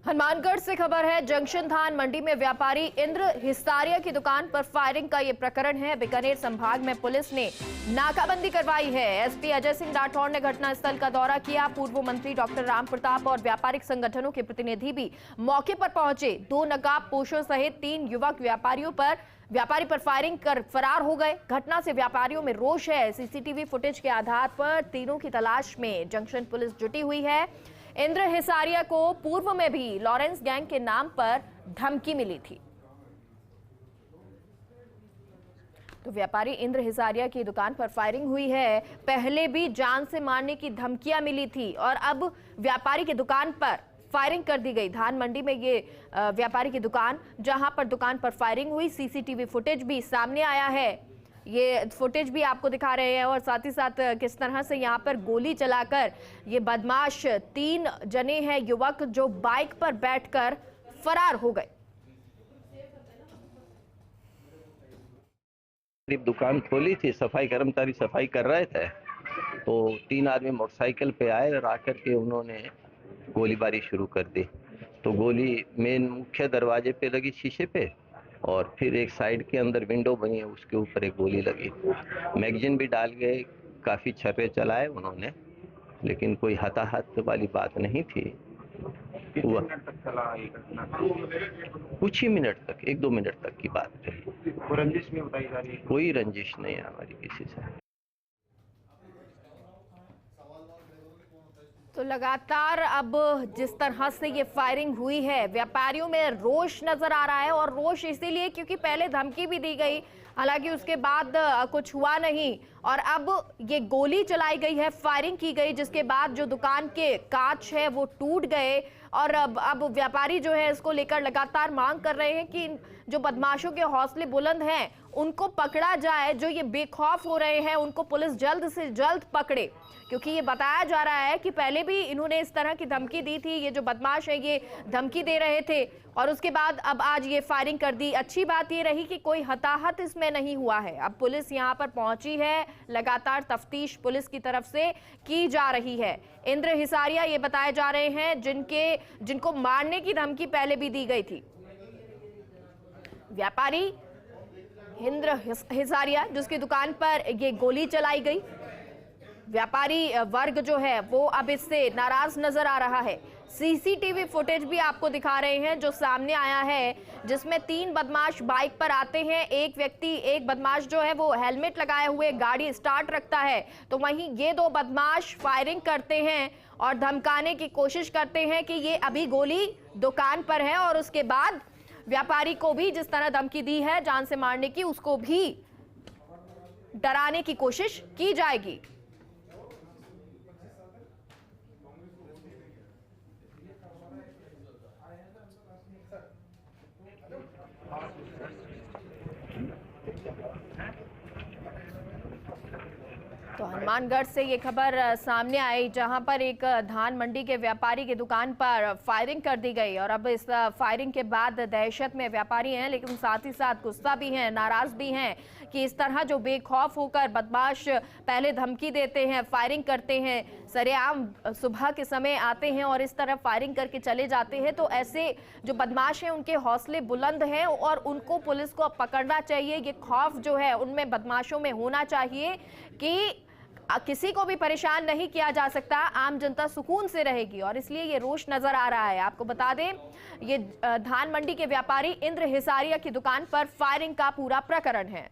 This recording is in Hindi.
हनुमानगढ़ से खबर है। जंक्शन धान मंडी में व्यापारी इंद्र हिसारिया की दुकान पर फायरिंग का ये प्रकरण है। बीकानेर संभाग में पुलिस ने नाकाबंदी करवाई है। एसपी अजय सिंह राठौड़ ने घटनास्थल का दौरा किया। पूर्व मंत्री डॉक्टर राम प्रताप और व्यापारिक संगठनों के प्रतिनिधि भी मौके पर पहुंचे। 2 नकाबपोशों सहित 3 युवक व्यापारी पर फायरिंग कर फरार हो गए। घटना से व्यापारियों में रोष है। सीसीटीवी फुटेज के आधार पर तीनों की तलाश में जंक्शन पुलिस जुटी हुई है। इंद्र हिसारिया को पूर्व में भी लॉरेंस गैंग के नाम पर धमकी मिली थी। तो व्यापारी इंद्र हिसारिया की दुकान पर फायरिंग हुई है। पहले भी जान से मारने की धमकियां मिली थी और अब व्यापारी की दुकान पर फायरिंग कर दी गई। धान मंडी में ये व्यापारी की दुकान, जहां पर दुकान पर फायरिंग हुई, सीसीटीवी फुटेज भी सामने आया है। ये फुटेज भी आपको दिखा रहे हैं और साथ ही साथ किस तरह से यहाँ पर गोली चलाकर ये बदमाश 3 जने हैं युवक जो बाइक पर बैठकर फरार हो गए। दुकान खोली थी, सफाई कर्मचारी सफाई कर रहे थे तो 3 आदमी मोटरसाइकिल पे आए और आकर के उन्होंने गोलीबारी शुरू कर दी। तो गोली मेन मुख्य दरवाजे पे लगी, शीशे पे, और फिर एक साइड के अंदर विंडो बनी है, उसके ऊपर एक गोली लगी। मैगजीन भी डाल गए, काफी छर्रे चलाए उन्होंने, लेकिन कोई हताहत वाली बात नहीं थी। हुआ कुछ ही मिनट तक, 1-2 मिनट तक की बात है। रंजिश में बताई जा रही है? कोई रंजिश नहीं है हमारी किसी से। तो लगातार अब जिस तरह से ये फायरिंग हुई है, व्यापारियों में रोष नजर आ रहा है और रोष इसीलिए क्योंकि पहले धमकी भी दी गई, हालांकि उसके बाद कुछ हुआ नहीं और अब ये गोली चलाई गई है, फायरिंग की गई, जिसके बाद जो दुकान के कांच है वो टूट गए और अब व्यापारी जो है इसको लेकर लगातार मांग कर रहे हैं कि जो बदमाशों के हौसले बुलंद हैं उनको पकड़ा जाए। जो ये बेखौफ हो रहे हैं उनको पुलिस जल्द से जल्द पकड़े, क्योंकि ये बताया जा रहा है कि पहले भी इन्होंने इस तरह की धमकी दी थी। ये जो बदमाश है ये धमकी दे रहे थे और उसके बाद अब आज ये फायरिंग कर दी। अच्छी बात ये रही कि कोई हताहत इसमें नहीं हुआ है। अब पुलिस यहाँ पर पहुंची है, लगातार तफ्तीश पुलिस की तरफ से की जा रही है। इंद्र हिसारिया ये बताए जा रहे हैं जिनको मारने की धमकी पहले भी दी गई थी। व्यापारी इंद्र हिसारिया जिसकी दुकान पर ये गोली चलाई गई, व्यापारी वर्ग जो है वो अब इससे नाराज नजर आ रहा है। सीसीटीवी फुटेज भी आपको दिखा रहे हैं जो सामने आया है, जिसमें 3 बदमाश बाइक पर आते हैं। एक बदमाश जो है वो हेलमेट लगाए हुए गाड़ी स्टार्ट रखता है, तो वहीं ये 2 बदमाश फायरिंग करते हैं और धमकाने की कोशिश करते हैं कि ये अभी गोली दुकान पर है और उसके बाद व्यापारी को भी जिस तरह धमकी दी है जान से मारने की, उसको भी डराने की कोशिश की जाएगी। तो हनुमानगढ़ से ये खबर सामने आई, जहां पर एक धान मंडी के व्यापारी की दुकान पर फायरिंग कर दी गई और अब इस फायरिंग के बाद दहशत में व्यापारी हैं, लेकिन साथ ही साथ गुस्सा भी हैं, नाराज भी हैं कि इस तरह जो बेखौफ होकर बदमाश पहले धमकी देते हैं, फायरिंग करते हैं, सरेआम सुबह के समय आते हैं और इस तरह फायरिंग करके चले जाते हैं। तो ऐसे जो बदमाश हैं उनके हौसले बुलंद हैं और उनको पुलिस को पकड़ना चाहिए। ये खौफ जो है उनमें, बदमाशों में होना चाहिए कि किसी को भी परेशान नहीं किया जा सकता, आम जनता सुकून से रहेगी और इसलिए ये रोष नजर आ रहा है। आपको बता दें ये धान मंडी के व्यापारी इंद्र हिसारिया की दुकान पर फायरिंग का पूरा प्रकरण है।